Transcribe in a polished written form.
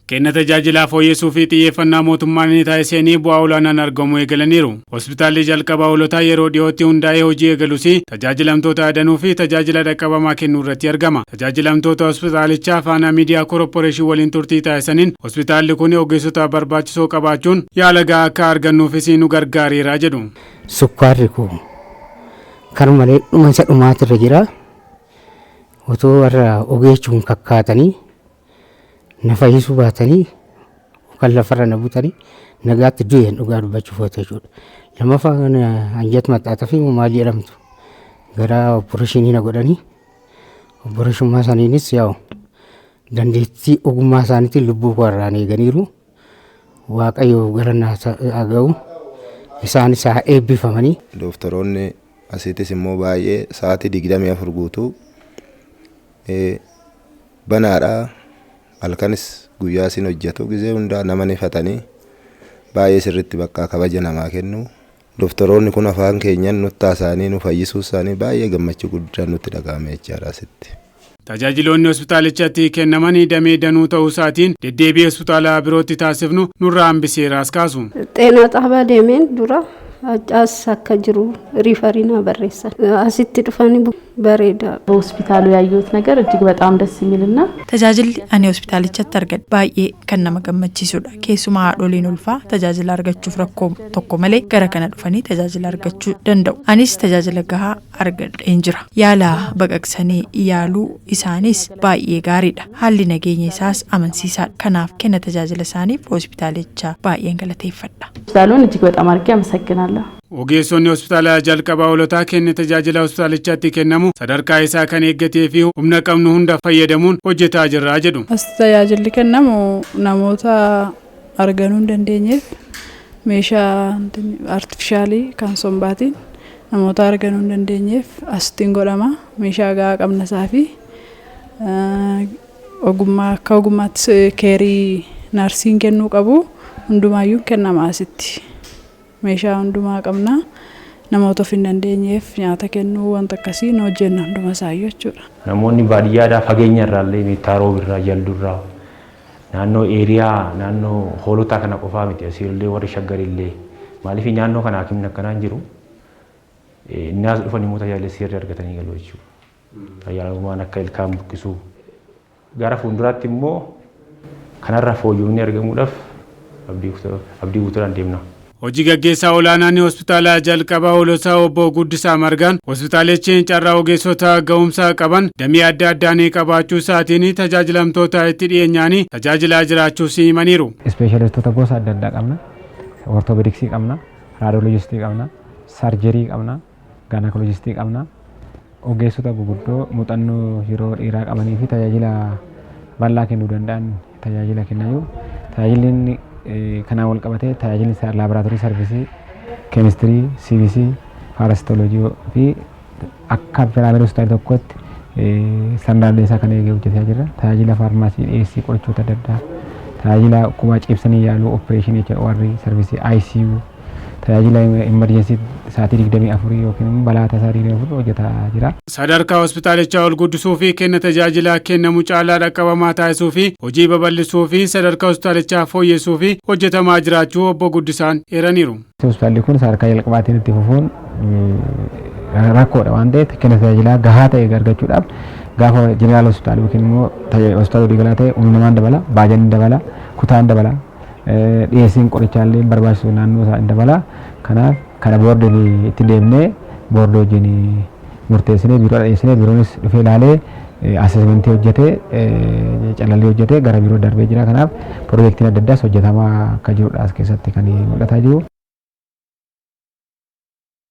Kenna tajaajila fooyyessuu fi xiyyeeffannaa mootummaan inni taasisanii bu'aa olaanaan argamu eegalaniiru. Hospitaalli jalqabaa hoolotaa yeroo dhiyootti hundaa'ee hojii eegalus tajaajilamtoota adanuu fi tajaajila dhaqqabamaa kennuu irratti argama. Tajaajilamtoota hospitaalichaa faana miidiyaa koorporeeshinii waliin turtii taasisaniin hospitaalli kun ogeessota barbaachisoo qabaachuun yaala gahaa akka argannuufis nu gargaareera jedhu. Sukkaarri kun kan malee dhumansa dhumaatirra jira. Otoo warra ogeessuun kakkaatanii na fayyisuu baatanii kan lafarra na butanii nagaatti du'een dhugaa dubbachuuf ooltee jechuudha. Lammaffaa anjat maxxaataa fi maal jedhamtu gara opereeshinii na godhanii opereeshinii isaaniinis yaa'u dandeettii ogummaa isaaniitiin lubbuu koo irraan eeganiiru. Waaqayyo galannaa haa ga'u isaanis haa eebbifamanii. Doktoroonni asiitis immoo baay'ee sa'aatii 24 guutuu banaadhaa. Halkanis guyyaa isin hojjetu gisee hundaa nama nifatanii baay'ee sirriitti bakka kabaja namaa kennu. Doktoroonni kun afaan keenyan nutti haasa'anii nu fayyisuu isaanii baay'ee gammachuu guddaa nutti dhagahame jechaadha asitti. Tajaajiloonni hospitaalichaatti kennamanii damee danuu ta'uu isaatiin deddeebii hospitaala birootti taasifnu nurraa hambiseeraas kaasu. Xeenaa xaabaa deemeen dura አጫስ አከጅሩ ሪፈሪና በሬሳ አሲት ድፋኒ በሬዳ በሆስፒታሉ ያዩት ነገር እጅግ በጣም ደስ የሚልና ተጃጅል አኔ ሆስፒታልቻት ተርገድ ባዬ ከነማ ገመቺሱዳ ኬሱማ ዶሊን ኡልፋ ተጃጅል አርገቹ ፍረኮም ቶኮ መሌ ገረ ከነ ድፋኒ ተጃጅል አርገቹ ደንደው አኒስ ተጃጅል ገሃ አርገድ እንጅራ ያላ በቀቅሰኔ ያሉ ኢሳኒስ ባዬ ጋሪዳ ሀሊ ነገኘሳስ አመንሲሳ ከናፍ ከነ ተጃጅል ሳኒ ሆስፒታልቻ ባዬ እንገለተ ይፈዳ ሆስፒታሉን እጅግ በጣም አርገ አመሰግናለሁ። Ogeessonni hospitaala jalqabaa hoolotaa kenne tajaajila hospitaalichaatti kennamu sadarkaa isaa kan eeggatee fi humna qabnu hunda fayyadamuun hojjetaa jirra jedhu. Tajaajilli kennamu namoota arganuu hin dandeenyeef meeshaa artifishaalii kan sombaatiin namoota arganuu hin dandeenyeef asittiin godhama. Meeshaa gahaa qabnasaa fi ogummaa akka ogummaatti keerii naarsiin kennuu qabu hundumaayyuu kennama asitti. meeshaa hundumaa qabna namoota of hin dandeenyeef nyaata kennuu wanta akkasii nu hojjenna hunduma isaayyuu jechuudha. Namoonni baadiyyaadhaa fageenya irraallee meetaaroo birraa jaldurraa naannoo eeriyaa naannoo hoolotaa kana qofaa miti asiillee warri shaggarillee maaliif naannoo kana hakimni akkanaan jiru inni as dhufanii immoo tajaajila sirrii argatanii galu jechuudha. Tajaajilawwan akka ilkaan buqqisuu gara fuulduraatti immoo kanarra fooyya'uun argamuudhaaf abdii guutuudhaan deemna. Hojii gaggeessaa olaanaan hospitaala jalqabaa hoolotaa obbo Guddisaa Margaan hospitaalichi carraa ogeessota ga'umsaa qaban damee adda addaan qabaachuu isaatiin tajaajilamtoota itti dhiyeenyaanii tajaajilaa jiraachuu himaniiru. Ispeeshalistoota gosa adda addaa qabna. Ortoopediksii qabna, raadiyooloojistii qabna, sarjerii qabna, gaanakoloojistii qabna. Ogeessota guguddoo muuxannoo yeroo dheeraa qabanii fi tajaajila bal'aa kennuu danda'an tajaajila kennayu. Tajaajilli kanaan wal qabatee tajaajilli laaboraatoorii sarvisii, keemistirii, CBC, paarasitooloojii fi akka piraayimerii hospitaala tokkotti standaardii isaa kan eegee hojjetaa jira. Tajaajila faarmaasii dhiyeessii qorichoota adda addaa, tajaajila dhukkuba ciibsanii yaaluu opereeshinii warri sarvisii ICU, tajaajila emerjensii sa'aatii 24 yookiin balaa tasaa 24 hojjetaa jira. Sadarkaa hospitaalichaa ol guddisuu fi kenna tajaajila kennamu caalaa dhaqqabamaa taasisuu fi hojii babal'isuu fi sadarkaa hospitaalichaa fooyyessuu fi hojjetamaa jiraachuu obbo Guddisaan eeraniiru. Hospitaalli kun sadarkaa jalqabaatiin itti fufuun rakkoodha waan ta'eef kenna tajaajilaa gahaa ta'e argachuudhaaf gaafa jeneraal hospitaal yookiin immoo hospitaala waliigalaa ta'e uumamaan dabala, baajaniin dabala, kutaan dabala. Dhiyeessiin qorichaallee barbaachisu naannoo isaa dabala. Kanaaf kana boordii itti deemnee boordii wajjin murteessinee biiroo dhiyeessinee biiroonis dhufee ilaalee asesmentii hojjetee calallee hojjetee gara biiroo darbee jira. Kanaaf piroojeektiin adda addaas hojjetamaa akka jirudha as keessatti kan mul'ataa jiru.